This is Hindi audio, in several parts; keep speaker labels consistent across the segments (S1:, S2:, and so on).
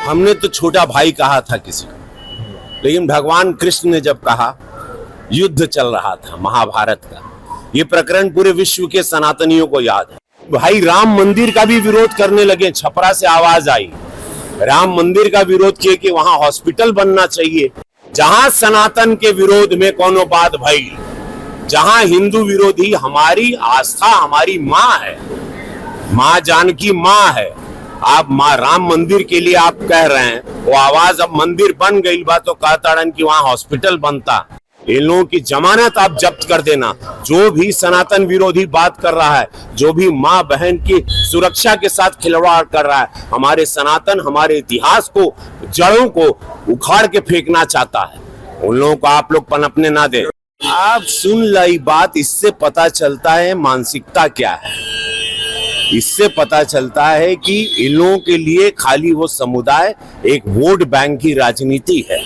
S1: हमने तो छोटा भाई कहा था किसी को, लेकिन भगवान कृष्ण ने जब कहा, युद्ध चल रहा था महाभारत का, ये प्रकरण पूरे विश्व के सनातनियों को याद है। भाई राम मंदिर का भी विरोध करने लगे, छपरा से आवाज आई, राम मंदिर का विरोध किए कि वहां हॉस्पिटल बनना चाहिए। जहां सनातन के विरोध में कोनो बात भाई, जहां हिंदू विरोधी, हमारी आस्था हमारी माँ है, माँ जानकी माँ है। आप माँ राम मंदिर के लिए आप कह रहे हैं, वो आवाज अब मंदिर बन गई बा तो कहता कि वहां हॉस्पिटल बनता। इन लोगों की जमानत आप जब्त कर देना। जो भी सनातन विरोधी बात कर रहा है, जो भी माँ बहन की सुरक्षा के साथ खिलवाड़ कर रहा है, हमारे सनातन हमारे इतिहास को, जड़ों को उखाड़ के फेंकना चाहता है, उन लोगों को आप लोग पनपने ना दे। आप सुन लाई बात, इससे पता चलता है मानसिकता क्या है। इससे पता चलता है कि इन लोगों के लिए खाली वो समुदाय एक वोट बैंक की राजनीति है,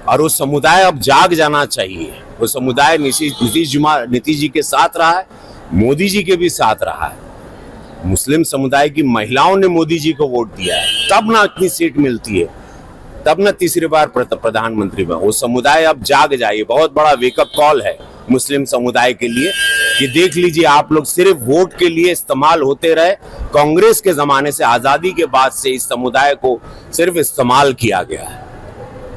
S1: और वो समुदाय अब जाग जाना चाहिए। वो समुदाय नीतीश जी के साथ रहा है, मोदी जी के भी साथ रहा है। मुस्लिम समुदाय की महिलाओं ने मोदी जी को वोट दिया है, तब ना इतनी सीट मिलती है, तब ना तीसरी बार प्रधानमंत्री बना। वो समुदाय अब जाग जाए। बहुत बड़ा वेकअप कॉल है मुस्लिम समुदाय के लिए कि देख लीजिए, आप लोग सिर्फ वोट के लिए इस्तेमाल होते रहे। कांग्रेस के जमाने से, आजादी के बाद से इस समुदाय को सिर्फ इस्तेमाल किया गया है,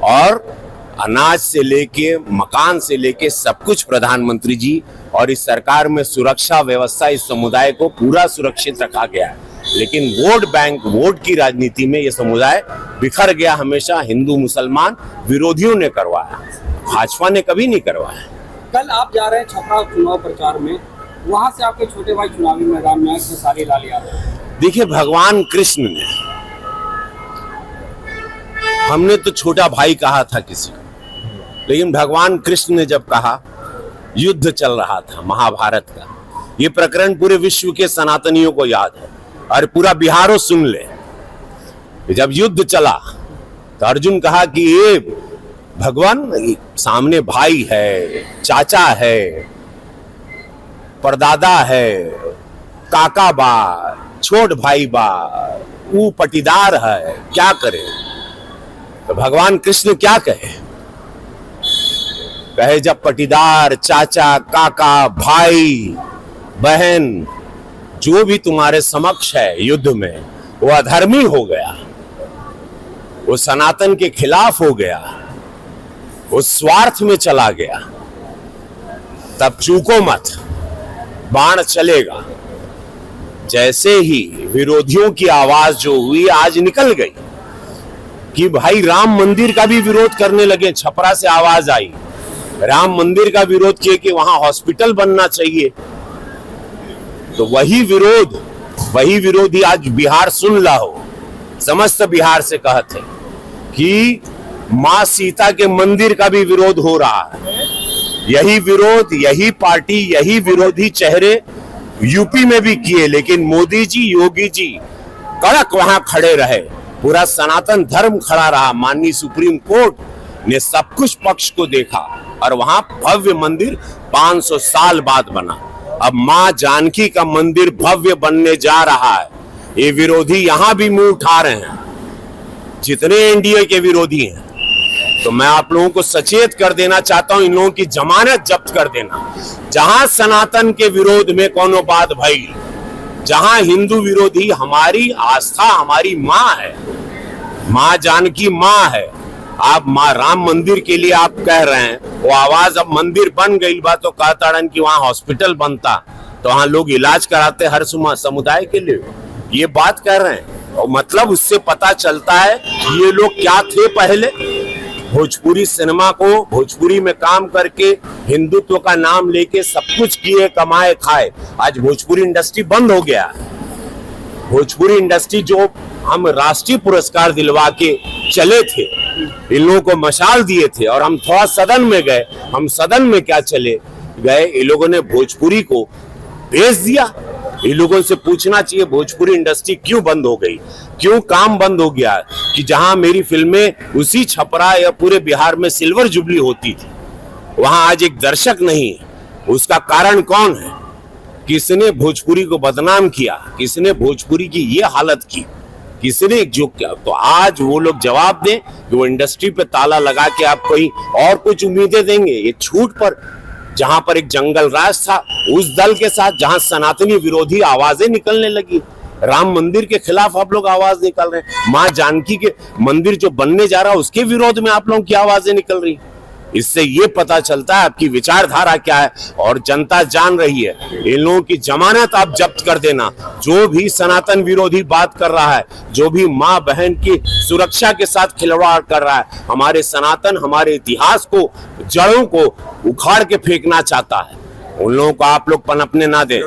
S1: और अनाज से लेके मकान से लेके सब कुछ प्रधानमंत्री जी और इस सरकार में सुरक्षा व्यवस्था, इस समुदाय को पूरा सुरक्षित रखा गया है। लेकिन वोट बैंक, वोट की राजनीति में यह समुदाय बिखर गया। हमेशा हिंदू मुसलमान विरोधियों ने करवाया, भाजपा ने कभी नहीं करवाया।
S2: कल आप जा रहे हैं छपरा चुनाव प्रचार में, वहां से आपके छोटे भाई चुनावी मैदान में खेसारी लाल यादव।
S1: देखिए, भगवान कृष्ण ने, हमने तो छोटा भाई कहा था किसी को, लेकिन भगवान कृष्ण ने जब कहा, युद्ध चल रहा था महाभारत का, ये प्रकरण पूरे विश्व के सनातनियों को याद है, और पूरा बिहारो सुन ले। जब युद्ध चला तो अर्जुन कहा कि ये भगवान, सामने भाई है, चाचा है, परदादा है, काका बा, छोट भाई बा, वो पटीदार है, क्या करे। तो भगवान कृष्ण क्या कहे जब पटीदार, चाचा, काका, भाई, बहन जो भी तुम्हारे समक्ष है युद्ध में, वो अधर्मी हो गया, वो सनातन के खिलाफ हो गया, वो स्वार्थ में चला गया, तब चूको मत, बाण चलेगा। जैसे ही विरोधियों की आवाज जो हुई आज निकल गई कि भाई राम मंदिर का भी विरोध करने लगे, छपरा से आवाज आई, राम मंदिर का विरोध किए कि वहां हॉस्पिटल बनना चाहिए। तो वही विरोधी आज बिहार सुन ला हो, समस्त बिहार से कहते कि मां सीता के मंदिर का भी विरोध हो रहा है। यही विरोध, यही पार्टी, यही विरोधी चेहरे यूपी में भी किए, लेकिन मोदी जी, योगी जी कड़क वहां खड़े रहे, पूरा सनातन धर्म खड़ा रहा। माननीय सुप्रीम कोर्ट ने सब कुछ पक्ष को देखा, और वहां भव्य मंदिर 500 साल बाद बना। अब मां जानकी का मंदिर भव्य बनने जा रहा है। ये विरोधी यहां भी मुंह उठा रहे हैं, जितने एनडीए के विरोधी हैं। तो मैं आप लोगों को सचेत कर देना चाहता हूं, इन लोगों की जमानत जब्त कर देना। जहां सनातन के विरोध में कोनो बात भई, जहां हिंदू विरोधी, हमारी आस्था हमारी माँ है, माँ जानकी माँ है। आप माँ राम मंदिर के लिए आप कह रहे हैं, वो आवाज अब मंदिर बन गई बा तो कहता कि वहां हॉस्पिटल बनता, तो वहां लोग इलाज कराते हर समुदाय के लिए, ये बात कर रहे हैं। और मतलब उससे पता चलता है ये लोग क्या थे पहले। भोजपुरी सिनेमा को, भोजपुरी में काम करके, हिंदुत्व का नाम लेके सब कुछ किए, कमाए, खाए। आज भोजपुरी इंडस्ट्री बंद हो गया। भोजपुरी इंडस्ट्री जो हम राष्ट्रीय पुरस्कार दिलवा के चले थे, इन लोगों को मशाल दिए थे, और हम थोड़ा सदन में गए। हम सदन में क्या चले गए, इन लोगों ने भोजपुरी को बेच दिया। इन लोगों से पूछना चाहिए भोजपुरी इंडस्ट्री क्यों बंद हो गई, क्यों काम बंद हो गया। कि जहां मेरी फिल्में उसी छपरा या पूरे बिहार में सिल्वर जुबली होती थी, वहां आज एक दर्शक नहीं है। उसका कारण कौन है? किसने भोजपुरी को बदनाम किया, किसने भोजपुरी की ये हालत की किसी ने एकजुट किया, तो आज वो लोग जवाब दें कि वो इंडस्ट्री पे ताला लगा के आप कोई और कुछ उम्मीदें देंगे। ये छूट पर जहां पर एक जंगल राज था, उस दल के साथ जहां सनातनी विरोधी आवाजें निकलने लगी, राम मंदिर के खिलाफ आप लोग आवाज निकाल रहे हैं, मां जानकी के मंदिर जो बनने जा रहा है उसके विरोध में आप लोगों की आवाजें निकल रही। इससे ये पता चलता है आपकी विचारधारा क्या है, और जनता जान रही है। इन लोगों की जमानत आप जब्त कर देना। जो भी सनातन विरोधी बात कर रहा है, जो भी माँ बहन की सुरक्षा के साथ खिलवाड़ कर रहा है, हमारे सनातन, हमारे इतिहास को, जड़ों को उखाड़ के फेंकना चाहता है, उन लोगों को आप लोग पनपने ना दें।